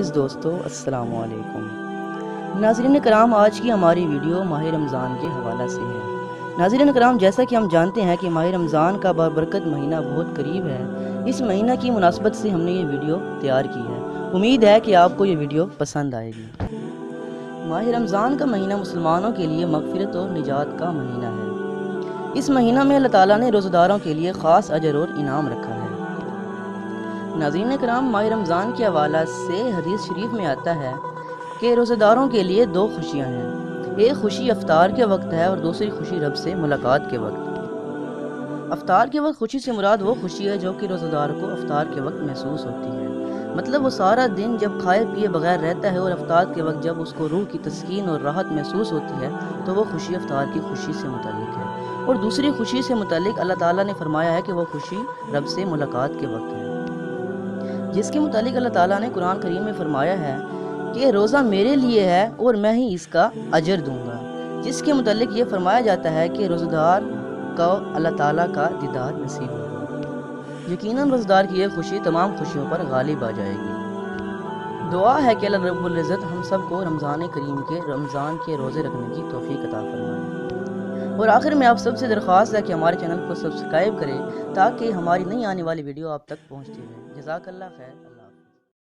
معزز دوستو السلام علیکم۔ ناظرین کرام، آج کی ہماری ویڈیو ماہ رمضان کے حوالہ سے ہے۔ ناظرین کرام، جیسا کہ ہم جانتے ہیں کہ ماہ رمضان کا بابرکت مہینہ بہت قریب ہے۔ اس مہینہ کی مناسبت سے ہم نے یہ ویڈیو تیار کی ہے۔ امید ہے کہ آپ کو یہ ویڈیو پسند آئے گی۔ ماہ رمضان کا مہینہ مسلمانوں کے لیے مغفرت اور نجات کا مہینہ ہے۔ اس مہینہ میں اللہ تعالیٰ نے روزہ داروں کے لیے خاص اجر اور انعام رکھا ہے۔ ناظرین کرام، ماہ رمضان کے حوالہ سے حدیث شریف میں آتا ہے کہ روزہ داروں کے لیے دو خوشیاں ہیں۔ ایک خوشی افطار کے وقت ہے اور دوسری خوشی رب سے ملاقات کے وقت۔ افطار کے وقت خوشی سے مراد وہ خوشی ہے جو کہ روزہ دار کو افطار کے وقت محسوس ہوتی ہے۔ مطلب وہ سارا دن جب کھائے پیے بغیر رہتا ہے اور افطار کے وقت جب اس کو روح کی تسکین اور راحت محسوس ہوتی ہے تو وہ خوشی افطار کی خوشی سے متعلق ہے۔ اور دوسری خوشی سے متعلق اللہ تعالیٰ نے فرمایا ہے کہ وہ خوشی رب سے ملاقات کے وقت ہے، جس کے متعلق اللہ تعالیٰ نے قرآن کریم میں فرمایا ہے کہ روزہ میرے لیے ہے اور میں ہی اس کا اجر دوں گا، جس کے متعلق یہ فرمایا جاتا ہے کہ روزہ دار کو اللہ تعالیٰ کا دیدار نصیب ہوگا۔ یقیناً روزہ دار کی یہ خوشی تمام خوشیوں پر غالب آ جائے گی۔ دعا ہے کہ اللہ رب العزت ہم سب کو رمضان کریم کے روزے رکھنے کی توفیق عطا فرمائے۔ اور آخر میں آپ سب سے درخواست ہے کہ ہمارے چینل کو سبسکرائب کریں تاکہ ہماری نئی آنے والی ویڈیو آپ تک پہنچتی رہے۔ جزاک اللہ خیر۔